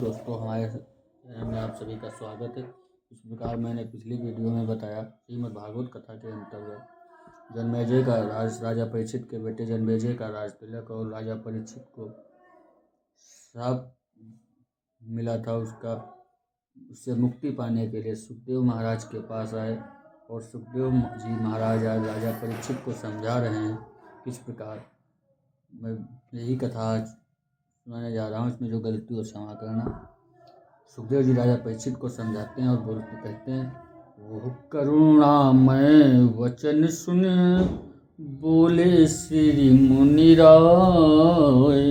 दोस्तों, हमारे चैनल में आप सभी का स्वागत है। इस प्रकार मैंने पिछली वीडियो में बताया श्रीमद् भागवत कथा के अंतर्गत जन्मेजय का राजा परीक्षित के बेटे जन्मेजय का राज तिलक और राजा परीक्षित को श्राप मिला था। उससे मुक्ति पाने के लिए सुखदेव महाराज के पास आए और सुखदेव जी महाराज आज राजा परीक्षित को समझा रहे हैं किस प्रकार। मैं यही कथा आज सुनाने जा रहा हूँ। इसमें जो गलती हो क्षमा करना। सुखदेव जी राजा परीक्षित को समझाते हैं और कहते हैं, वो करुणामय वचन सुन बोले श्री मुनि राय।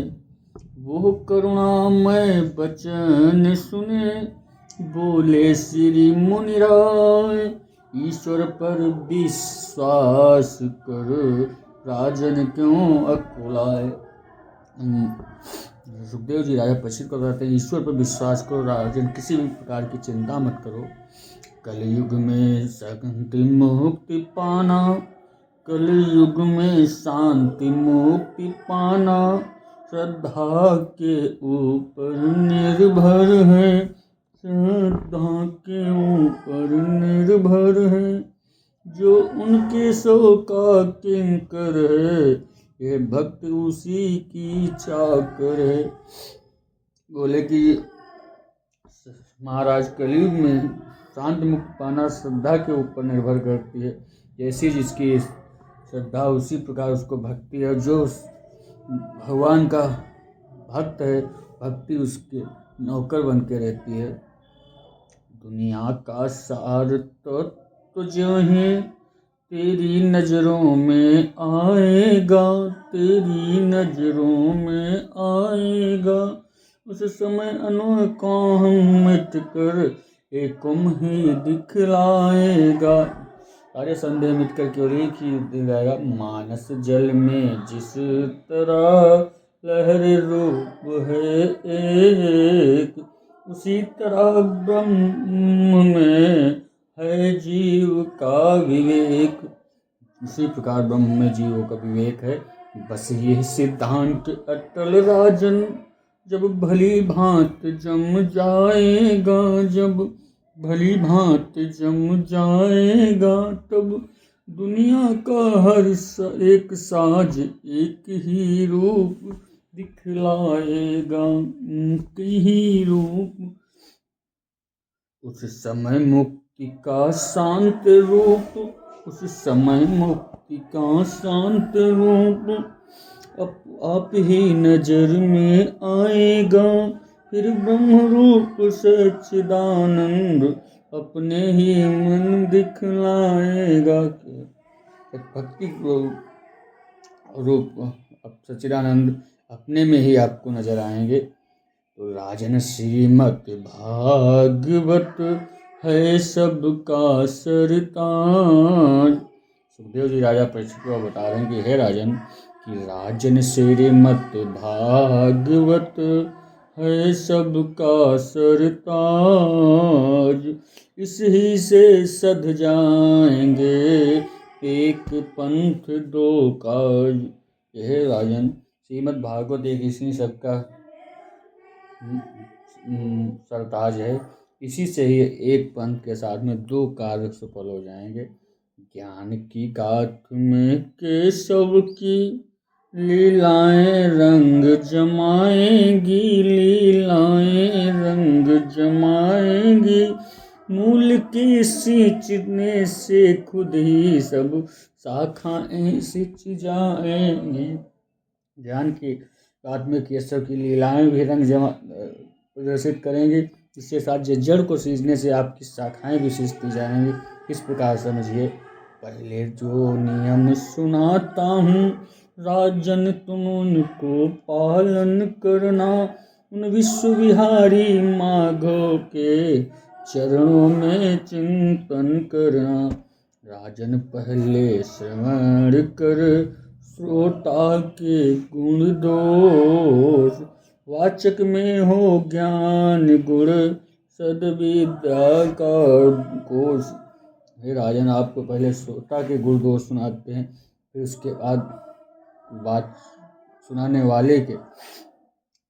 वो करुणामय वचन सुने बोले श्री मुनि राय। ईश्वर पर विश्वास कर राजन क्यों अकुलाए। सुखदेव जी राजा परीक्षित को कहते हैं, ईश्वर पर विश्वास करो राजन, किसी भी प्रकार की चिंता मत करो। कलयुग में शांति मुक्ति पाना, कलयुग में शांति मुक्ति पाना श्रद्धा के ऊपर निर्भर है, श्रद्धा के ऊपर निर्भर है। जो उनके सो का किंकर है, ये भक्त उसी की चाकर है। बोले कि महाराज, कलयुग में शांति मुक्त पाना श्रद्धा के ऊपर निर्भर करती है। जैसी जिसकी श्रद्धा उसी प्रकार उसको भक्ति है। जो भगवान का भक्त है, भक्ति उसके नौकर बन के रहती है। दुनिया का सार तो जो है तेरी नजरों में आएगा, तेरी नजरों में आएगा। उस समय अनोखा हम मिट कर एकम ही दिखलाएगा। सारे संदेह मिट कर केवल एक ही दिखाएगा। मानस जल में जिस तरह लहर रूप है एक, उसी तरह ब्रह्म में है जीव का विवेक। उसी प्रकार ब्रह्म में जीवों का विवेक है। बस ये सिद्धांत अटल राजन, जब भली भांत जम जाएगा, जब भली भांत जम जाएगा, तब दुनिया का हर एक साज एक ही रूप दिखलाएगा, एक ही रूप। उस समय मुक्ति का शांत रूप, उस समय मुक्ति का शांत रूप आप ही नजर में आएगा। फिर ब्रह्म रूप सच्चिदानंद अपने ही मन दिखलाएगा। भक्ति रूप अब सच्चिदानंद अपने में ही आपको नजर आएंगे। तो राजन श्रीमद् भागवत है सबका सरताज। सुखदेव जी राजा परीक्षित को बता रहे हैं कि हे राजन, कि राजन श्रीमद् भागवत है सबका सरताज। इस ही से सध जाएंगे एक पंथ दो काज। हे राजन, श्रीमद् भागवत एक इसी सबका सरताज है। इसी से ही एक पंथ के साथ में दो कार्य सफल हो जाएंगे। ज्ञान की गाथ में केशव की लीलाएं रंग जमाएंगी, लीलाएं रंग जमाएंगी। मूल की सींचने से खुद ही सब शाखाएं सिंच जाएंगी। ज्ञान की गाथ में केशव की लीलाएं भी रंग प्रदर्शित करेंगी। इसके साथ जड़ को सींचने से आपकी शाखाएं भी सींचती जाएंगी। इस प्रकार समझिए। पहले जो नियम सुनाता हूँ राजन, तुम उनको पालन करना। उन विश्व विहारी माघों के चरणों में चिंतन करना। राजन पहले श्रवण कर श्रोता के गुण दोष, वाचक में हो ज्ञान गुण सद्विद्या का कोश। हे राजन, आपको पहले श्रोता के गुण दोष सुनाते हैं, फिर उसके बाद बात सुनाने वाले के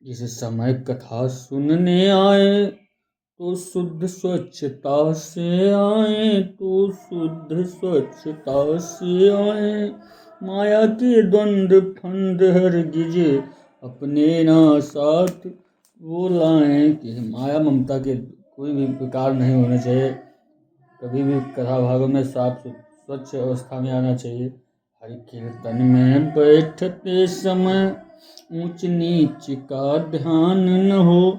जिस समय कथा सुनने आए तो शुद्ध स्वच्छता से आए, तो शुद्ध स्वच्छता से आए। माया के द्वंद्व फंद हरगिज अपने ना साथ वो लाएं। कि माया ममता के कोई भी प्रकार नहीं होने चाहिए, कभी भी कथा भागों में साफ स्वच्छ अवस्था में आना चाहिए। हरि कीर्तन में बैठते समय ऊंच नीच का ध्यान न हो।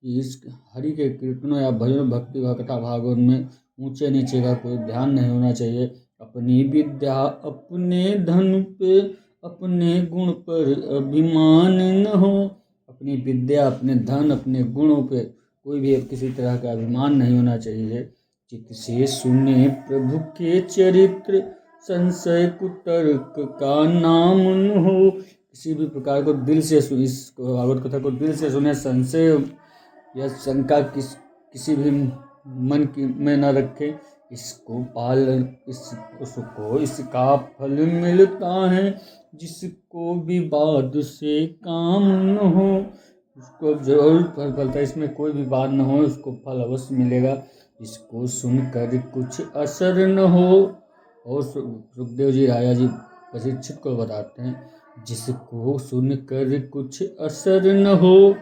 इस हरि के कीर्तनों या भजन भक्ति व कथा भागवत में ऊंचे नीचे का कोई ध्यान नहीं होना चाहिए। अपनी विद्या अपने धन पे, अपने गुण पर अभिमान न हो। अपनी विद्या, अपने धन, अपने गुणों पे कोई भी किसी तरह का अभिमान नहीं होना चाहिए। चित्त से सुने प्रभु के चरित्र, संशय कुतर्क का नाम न हो। किसी भी प्रकार को दिल से इस भागवत कथा को दिल से सुने, संशय या शंका किसी भी मन की में न रखे। इसको उसको इसका फल मिलता है, जिसको विवाद से काम न हो। उसको जरूर फल फलता है, इसमें कोई भी बात न हो, उसको फल अवश्य मिलेगा। इसको सुनकर कुछ असर न हो। और सुखदेव जी राजा जी परीक्षित को बताते हैं, जिसको सुनकर कुछ असर न हो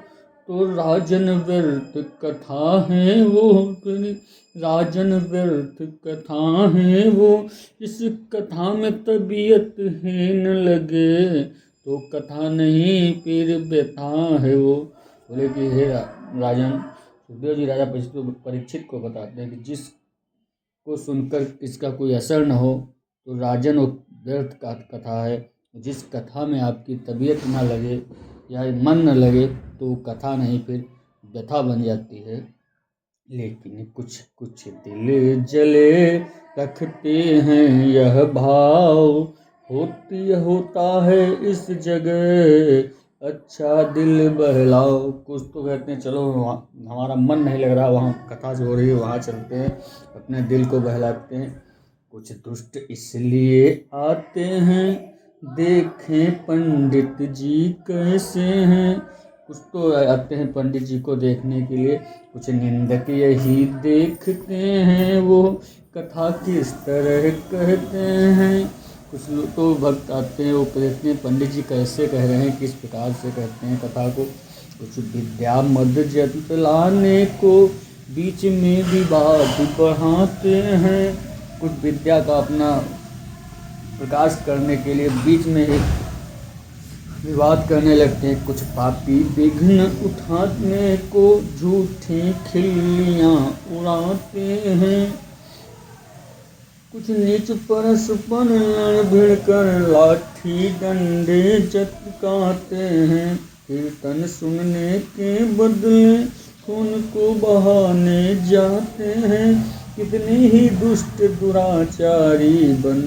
तो राजन व्यर्थ कथा है वो। राजन व्यर्थ कथा है वो। इस कथा में तबीयत है न लगे, तो कथा नहीं फिर व्यथा है वो। बोले कि हे राजन, सुखदेव जी राजा परीक्षित को बताते हैं कि जिसको सुनकर इसका कोई असर न हो तो राजन वो व्यर्थ का कथा है। जिस कथा में आपकी तबीयत न लगे या मन न लगे तो कथा नहीं फिर व्यथा बन जाती है। लेकिन कुछ कुछ दिल जले रखते हैं यह भाव, होता है इस जगह अच्छा दिल बहलाओ। कुछ तो कहते हैं चलो हमारा मन नहीं लग रहा, वहाँ कथा जो हो रही है वहाँ चलते हैं, अपने दिल को बहलाते हैं। कुछ दुष्ट इसलिए आते हैं, देखें पंडित जी कैसे हैं। कुछ तो आते हैं पंडित जी को देखने के लिए, कुछ निंदक यही देखते हैं वो कथा किस तरह कहते हैं। कुछ तो भक्त आते हैं, वो देखते हैं पंडित जी कैसे कह रहे हैं, किस प्रकार से कहते हैं कथा को। कुछ विद्या मद जत लाने को बीच में विवाद बढ़ाते हैं। कुछ विद्या का अपना प्रकाश करने के लिए बीच में एक विवाद करने लगते हैं। कुछ पापी विघ्न उठाने को झूठी खिल्लियाँ उड़ाते हैं। कुछ नीच परस्पर लड़ भिड़ कर लाठी डंडे चटकाते हैं। कीर्तन सुनने के बदले खून को बहाने जाते हैं। कितने ही दुष्ट दुराचारी बन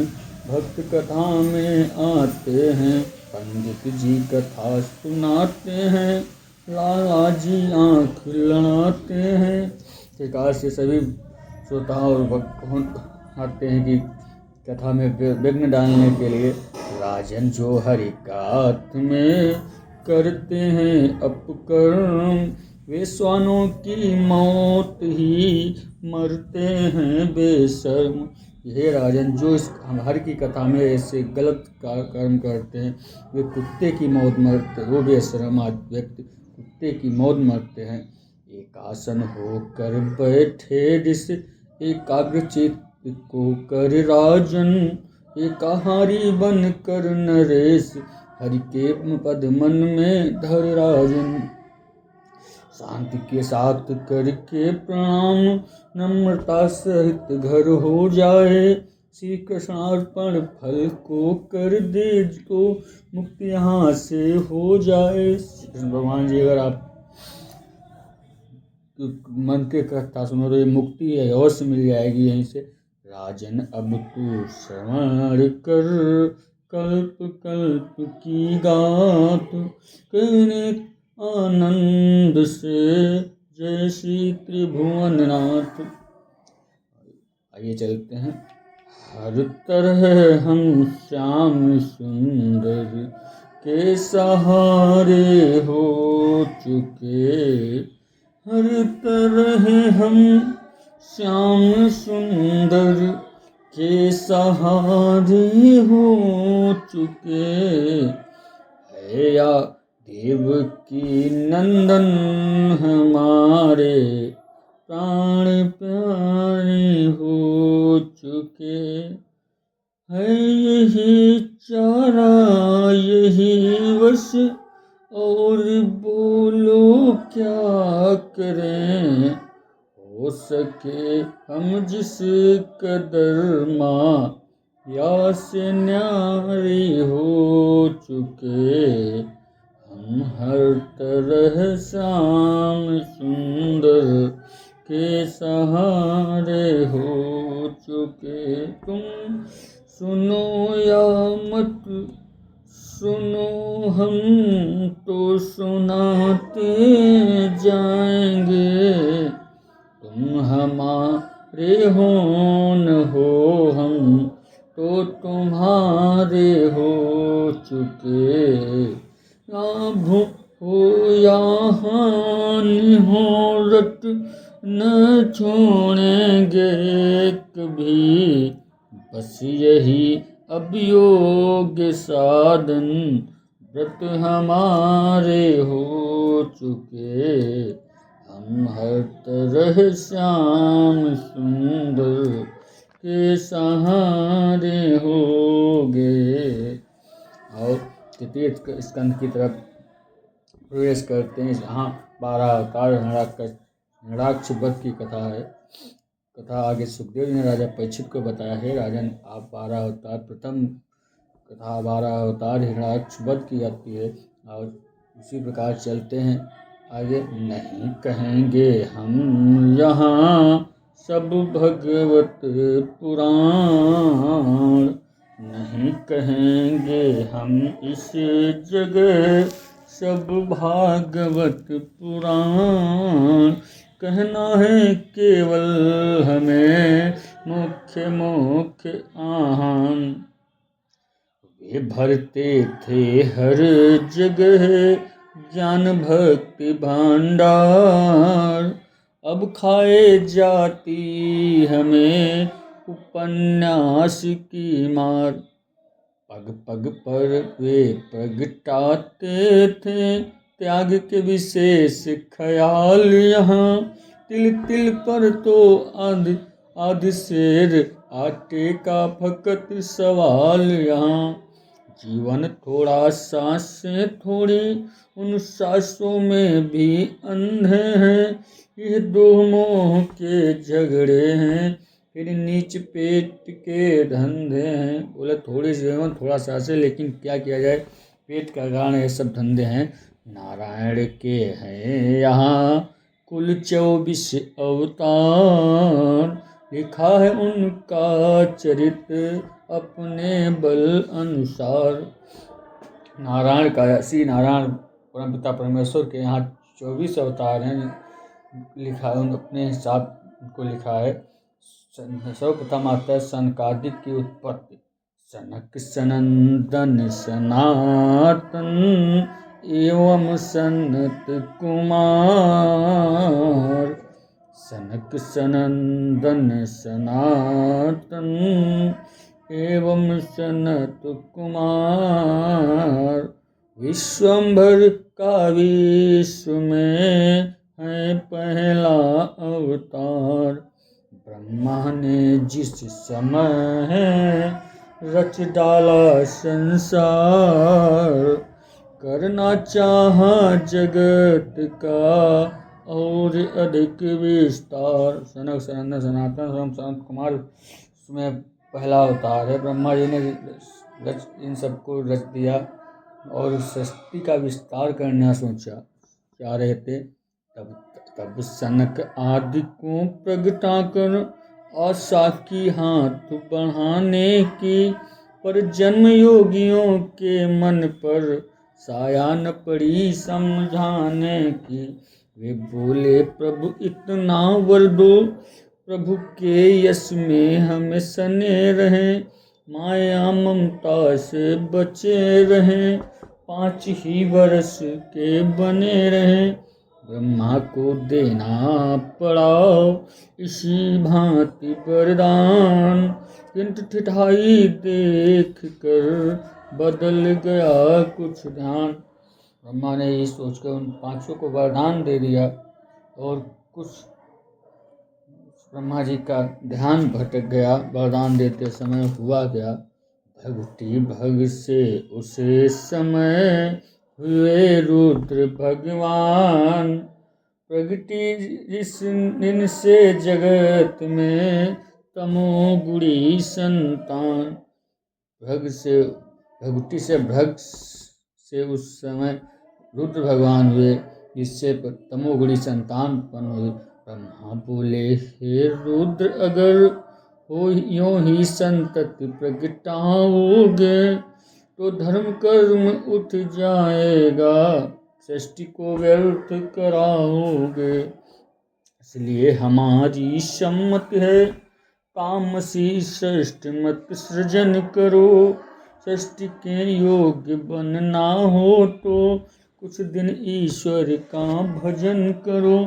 भक्त कथा में आते हैं। पंडित जी कथा सुनाते हैं, लाला जी आँख लड़ाते हैं। प्रकार से सभी श्रोता और भक्त आते हैं कि कथा में विघ्न डालने के लिए। राजन जो हरि गाथ में करते हैं अपकर्म, वे स्वानों की मौत ही मरते हैं बेशर्म। हे राजन, जो इस हरि की कथा में ऐसे गलत कर्म करते हैं वे कुत्ते की मौत मरते, वो बेशर्म व्यक्ति कुत्ते की मौत मरते हैं। एक आसन होकर बैठे जिस एकाग्रचित को कर राजन, एकाहारी बन कर नरेश हरि के पद मन में धर राजन। शांति के साथ करके प्रणाम नम्रता सहित घर हो जाए। श्री कृष्णार्पण फल को कर दे तो मुक्ति यहाँ से हो जाए। कृष्ण भगवान जी, अगर आप मन के कथा सुनो तो ये मुक्ति है अवश्य मिल जाएगी यहीं से। राजन अब तू श्रवण कर कल्प कल्प की गाथ, कहने आनंद से जय श्री त्रिभुवननाथ। आइए चलते हैं। हर तरह हम श्याम सुंदर के सहारे हो चुके, हर तरह हम श्याम सुंदर के सहारे हो चुके। है या देवकी नंदन हमारे प्राण प्यारे हो चुके। है यही चारा यही वश, और बोलो क्या करें। हो सके हम जिस कदर माँ या से न्यारी हो चुके, हम हर तरह श्याम सुंदर के सहारे हो चुके। तुम सुनो या मत सुनो, हम तो सुनाते जाएंगे। तुम हमारे हो न हो, हम तो तुम्हारे हो चुके। लाभ हो या हानि हो, रट न छोड़ेंगे कभी। बस यही अभियोग साधन, व्रत हमारे हो चुके। हम हर तरह श्याम सुंदर के सहारे हो गए। और तृतीय स्कंद की तरफ प्रवेश करते हैं। जहाँ 12 अवतार हिरण्याक्ष वध की कथा है। कथा आगे सुखदेव जी ने राजा परीक्षित को बताया है, राजन आप 12 अवतार, प्रथम कथा 12 अवतार हिरण्याक्ष वध की जाती है। और उसी प्रकार चलते हैं आगे। नहीं कहेंगे हम यहाँ सब भगवत पुराण, नहीं कहेंगे हम इस जगह सब भागवत पुराण। कहना है केवल हमें मुख्य मुख्य आहान। वे भरते थे हर जगह ज्ञान भक्ति भांडार। अब खाए जाती हमें उपन्यास की मार। पग पग पर वे प्रगटाते थे त्याग के विशेष ख्याल। यहाँ तिल तिल पर तो आदि शेर आटे का फकत सवाल। यहाँ जीवन थोड़ा सांसें थोड़ी, उन सांसों में भी अंधे हैं। ये दो मोह के झगड़े हैं, फिर नीच पेट के धंधे हैं। बोले थोड़ी जीवन थोड़ा सांसें, लेकिन क्या किया जाए, पेट का कारण ये सब धंधे हैं। नारायण के हैं यहाँ कुल 24 अवतार। लिखा है उनका चरित्र अपने बल अनुसार। नारायण का, श्री नारायण परमपिता परमेश्वर के यहाँ 24 अवतार हैं। लिखा है अपने हिसाब को लिखा है। सर्वप्रथम आता है सनकादिक की उत्पत्ति। सनक सनंदन सनातन एवं सनत कुमार। सनक सनंदन सनातन एवं सनत कुमार। विश्वंभर का विश्व में है पहला अवतार। ब्रह्मा ने जिस समय रच डाला संसार। करना चाहा जगत का और अधिक विस्तार। सनक सनंदन सनातन एवं सनत कुमार उसमें पहला अवतार है। ब्रह्मा जी ने इन सबको रच दिया और सृष्टि का विस्तार करना सोचा चाह रहे थे। तब सनक आदि को प्रगटा कर आशा की हाथ बढ़ाने की। पर जन्म योगियों के मन पर साया न पड़ी समझाने की। वे बोले प्रभु इतना वर दो, प्रभु के यश में हम सने रहें। माया ममता से बचे रहें। 5 ही वर्ष के बने रहे। ब्रह्मा को देना पड़ा इसी भांति वरदान, किंतु ठिठाई देख कर बदल गया कुछ ध्यान। ब्रह्मा ने ये सोचकर उन 5 को वरदान दे दिया और कुछ ब्रह्मा जी का ध्यान भटक गया। वरदान देते समय हुआ क्या, भक्ति भग से उसे समय हुए रुद्र भगवान। प्रगति जिस दिन से जगत में तमोगुणी संतान। भक्ति से भ्रग से उस समय रुद्र भगवान हुए, जिससे तमोगुणी संतान उत्पन्न हुई। ब्रह्मा बोले, हे रुद्र, अगर हो यों ही संतति प्रगटाओगे तो धर्म कर्म उठ जाएगा, सृष्टि को व्यर्थ कराओगे। इसलिए हमारी सम्मत है, तामसी सृष्टि मत सृजन करो। सृष्टि के योग्य बनना हो तो कुछ दिन ईश्वर का भजन करो।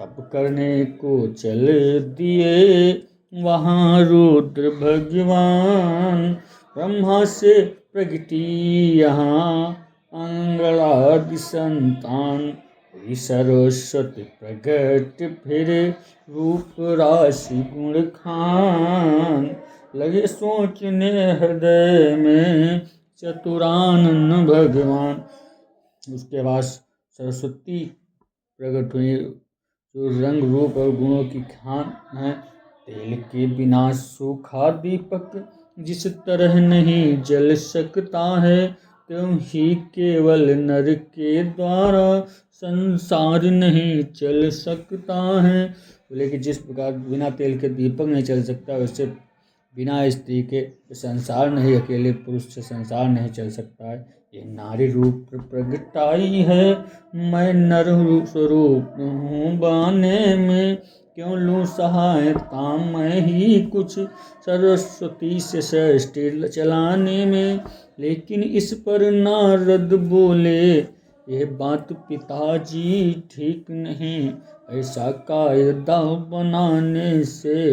तब करने को चल दिए वहाँ रुद्र भगवान। ब्रह्मा से प्रगति यहाँ अंगलादि संतान। हुई सरस्वती प्रगट फिर रूप राशि गुण खान। लगे सोचने हृदय में चतुरानन भगवान। उसके बाद सरस्वती प्रकट हुई, जो रंग रूप और गुणों की खान है। तेल के बिना सूखा दीपक जिस तरह नहीं जल सकता है, त्यों ही केवल नर के द्वारा संसार नहीं चल सकता है। बोले कि जिस प्रकार बिना तेल के दीपक नहीं चल सकता, वैसे बिना स्त्री के संसार नहीं, अकेले पुरुष से संसार नहीं चल सकता है। ये नारी रूप प्रगटाई है, मैं नर स्वरूप हूँ बाने में। क्यों लूँ सहायता मैं ही कुछ सरस्वती से सृष्टि चलाने में। लेकिन इस पर नारद बोले, ये बात पिताजी ठीक नहीं। ऐसा कायदा बनाने से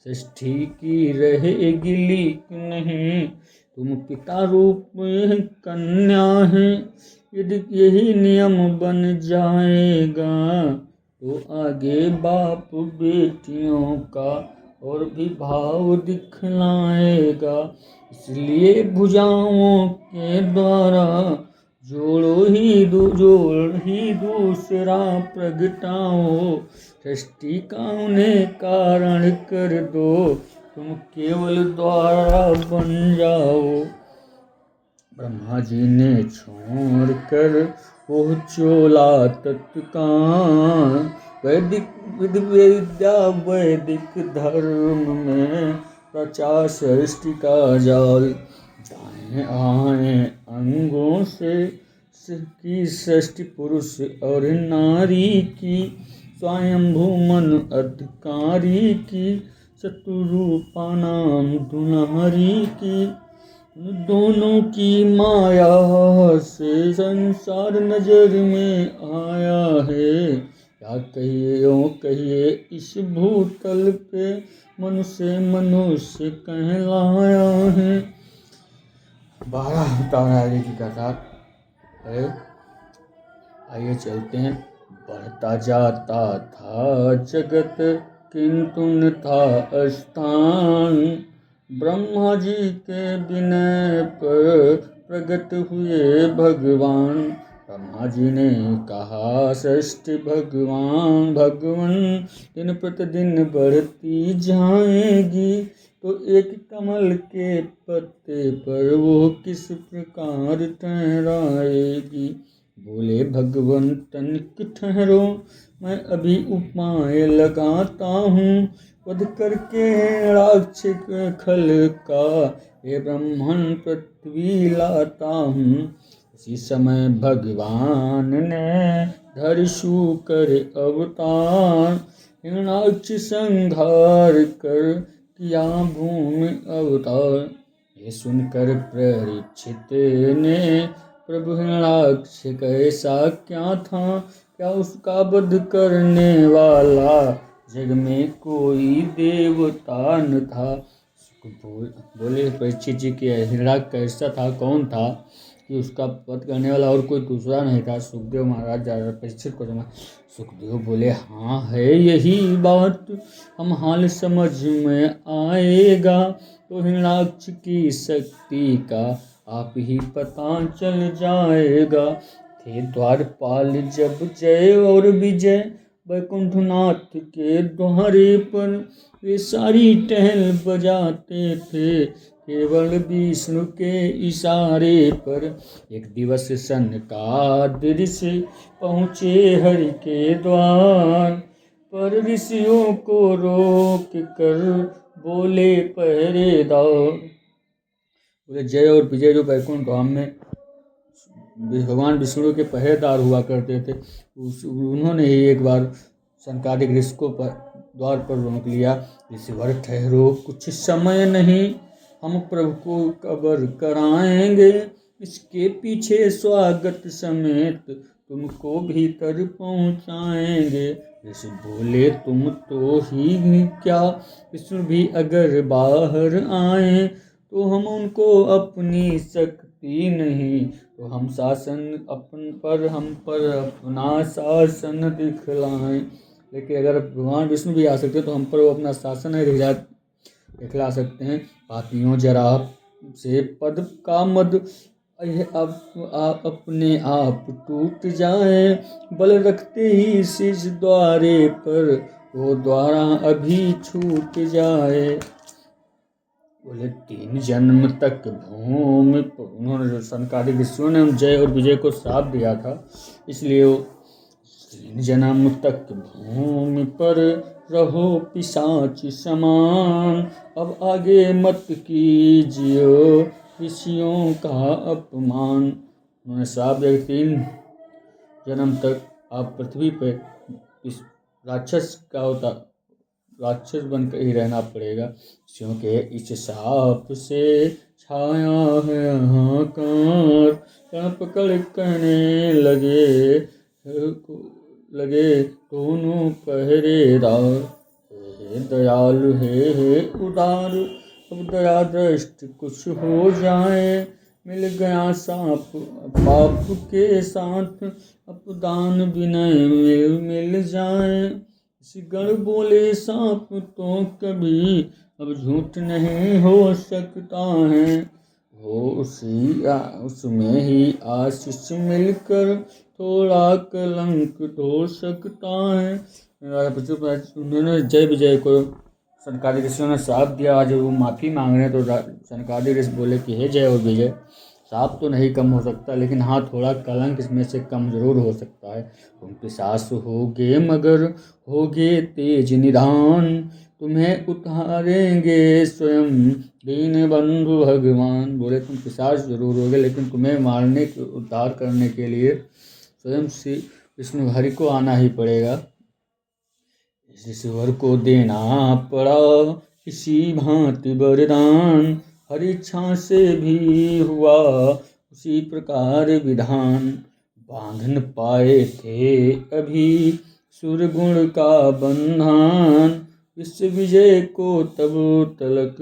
सृष्टि की रहेगी लीक नहीं। तुम पिता रूप में कन्या है, यदि यही नियम बन जाएगा तो आगे बाप बेटियों का और भी भाव दिखलाएगा। इसलिए भुजाओं के द्वारा जोड़ ही दूसरा प्रगटाओ। सृष्टि का उन्हें कारण कर दो, तुम केवल द्वारा बन जाओ। ब्रह्मा जी ने छोड़ कर वो चोला तत्काल। वैदिक विद्या वैदिक धर्म में रचा सृष्टि का जाल। दाएं आए अंगों से की सृष्टि पुरुष और नारी की। स्वयंभू मन अधिकारी की, शत्रुरूपा नाम दुलारी की। दोनों की माया से संसार नजर में आया है। क्या कहिए इस भूतल पे मनुष्य कहलाया है। 12 अवतार आगे की कथा है। आइए चलते हैं। बढ़ता जाता था जगत किंतु न था स्थान। ब्रह्मा जी के विनय पर प्रकट हुए भगवान। ब्रह्मा जी ने कहा, सृष्टि भगवान दिन प्रतिदिन बढ़ती जाएगी, तो एक कमल के पत्ते पर वो किस प्रकार ठहराएगी। बोले भगवान तनिक ठहरो, मैं अभी उपाय लगाता हूँ। वध करके राक्षस खल का ये ब्राह्मण पृथ्वी लाता हूँ। इसी समय भगवान ने धरिषु कर अवतार। हिरणाक्ष संहार कर किया भूमि अवतार। ये सुनकर परीक्षित ने प्रभु हिरणाक्ष कैसा क्या था, क्या उसका वध करने वाला जग में कोई देवता न था। बोले परीक्षित जी कि हिरणाक्ष कैसा था, कौन था कि उसका वध करने वाला और कोई दूसरा नहीं था। सुखदेव महाराज जा परीक्षित को जमा। सुखदेव बोले हाँ है यही बात, हम हाल समझ में आएगा तो हिरणाक्ष की शक्ति का आप ही पता चल जाएगा। थे द्वारपाल जब जय और विजय वैकुंठनाथ के द्वारे पर, वे सारी टहल बजाते थे केवल विष्णु के इशारे पर। एक दिवस सनकादिक ऋषि पहुँचे हरि के द्वार पर, ऋषियों को रोक कर बोले पहरेदार। बोले जय और विजय जो वैकुंठ धाम में भगवान विष्णु के पहरेदार हुआ करते थे, उन्होंने ही एक बार सनकादिक ऋषि को द्वार पर रोक लिया। ऋषिवर ठहरो कुछ समय नहीं, हम प्रभु को कबर कराएंगे, इसके पीछे स्वागत समेत तुमको भीतर पहुंचाएंगे। ऋषि बोले तुम तो ही क्या, विष्णु भी अगर बाहर आए तो हम उनको अपनी शक्ति नहीं, तो हम हम पर अपना शासन दिखलाएं। लेकिन अगर भगवान विष्णु भी आ सकते तो हम पर वो अपना शासन नहीं दिखला सकते हैं। पापियों जरा से पद का मद अपने आप टूट जाए, बल रखते ही शीश द्वारे पर वो द्वारा अभी छूट जाए। बोले 3 जन्म तक भूमि, उन्होंने जो सनकादिक ऋषियों ने जय और विजय को श्राप दिया था, इसलिए वो 3 जन्म तक भूमि पर रहो पिशाच समान, अब आगे मत कीजियो ऋषियों का अपमान। उन्होंने श्राप दिया 3 जन्म तक आप पृथ्वी पर राक्षस बनकर ही रहना पड़ेगा, क्योंकि इस शाप से छाया है हाहाकार। कण पकड़ कहने लगे दोनों पहरेदार, हे दयालु हे उदार, अब दया दृष्टि कुछ हो जाए, मिल गया सांप पाप के साथ, अपदान विनय मिल जाए। गण बोले सांप तो कभी अब झूठ नहीं हो सकता है, हो उसमें ही आशीष मिलकर थोड़ा कलंक धो सकता है। उन्होंने जय विजय को सनकादिक ऋषियों ने श्राप दिया। आज वो माफ़ी मांग रहे हैं तो सनकादिक ऋषि बोले कि हे जय और विजय, श्राप तो नहीं कम हो सकता, लेकिन हाँ थोड़ा कलंक इसमें से कम जरूर हो सकता है। तुम पिशाच होगे मगर होगे तेज निधान, तुम्हें उतारेंगे स्वयं दीन बंधु भगवान। बोले तुम पिशाच जरूर होगे, लेकिन तुम्हें मारने के उद्धार करने के लिए स्वयं श्री विष्णु हरि को आना ही पड़ेगा। ऋषिवर को देना पड़ा इसी भांति वरदान, हरि इच्छा से भी हुआ उसी प्रकार विधान। बांधन पाए थे अभी सुरगुण का बंधन, विश्व विजय को तब तलक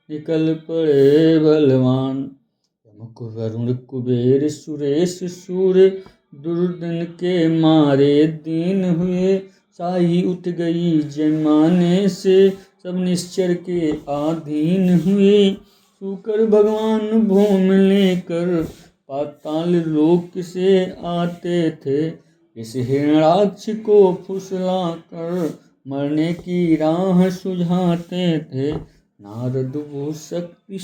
निकल पड़े बलवान। यमक वरुण कुबेर सुरेश सूर्य दुर्दन के मारे दीन हुए, साही उठ गई जयमाने से सब निश्चर के आधीन हुए। शुकर भगवान भूम लेकर पाताल लोक से आते थे, इस हिरणाक्ष को फुसला कर मरने की राह सुझाते थे। नारद वो शक्ति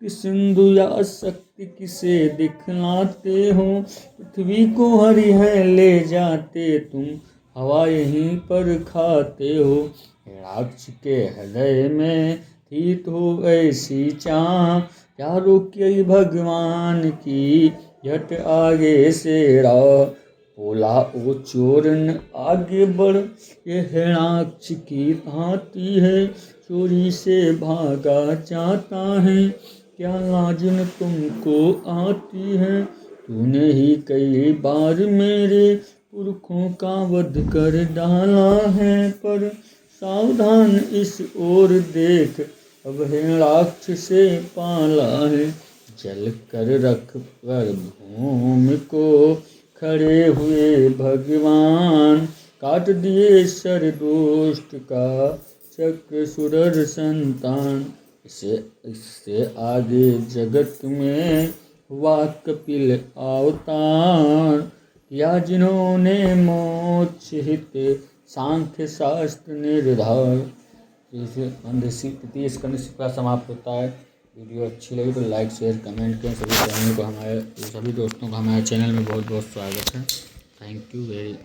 सिंधु या शक्ति किसे दिखलाते हो, पृथ्वी को हरि है ले जाते तुम हवा यहीं पर खाते हो। हिरणाक्ष के हृदय में थी तो ऐसी चाह, क्या रोकी भगवान की झट आगे से राह। बोला ओ चोरन आगे बढ़, ये हिरणाक्ष की भांति है, चोरी से भागा जाता है, क्या लाज न तुमको आती है, तूने ही कई बार मेरे पुरखों का वध कर डाला है। पर सावधान इस ओर देख, अब है राक्षस से पाला है। जल कर रख पर भूमि को खड़े हुए भगवान, काट दिए सर दुष्ट का चक्र सुरर संतान। इससे आगे जगत में हुआ कपिल अवतार, किया जिन्होंने मोक्ष हित सांख्य शास्त्र निर्धार। इसे तृतीय स्कंद इस प्रकार समाप्त होता है। वीडियो अच्छी लगी तो लाइक शेयर कमेंट करें। सभी दोस्तों को हमारे चैनल में बहुत बहुत स्वागत है। Thank you very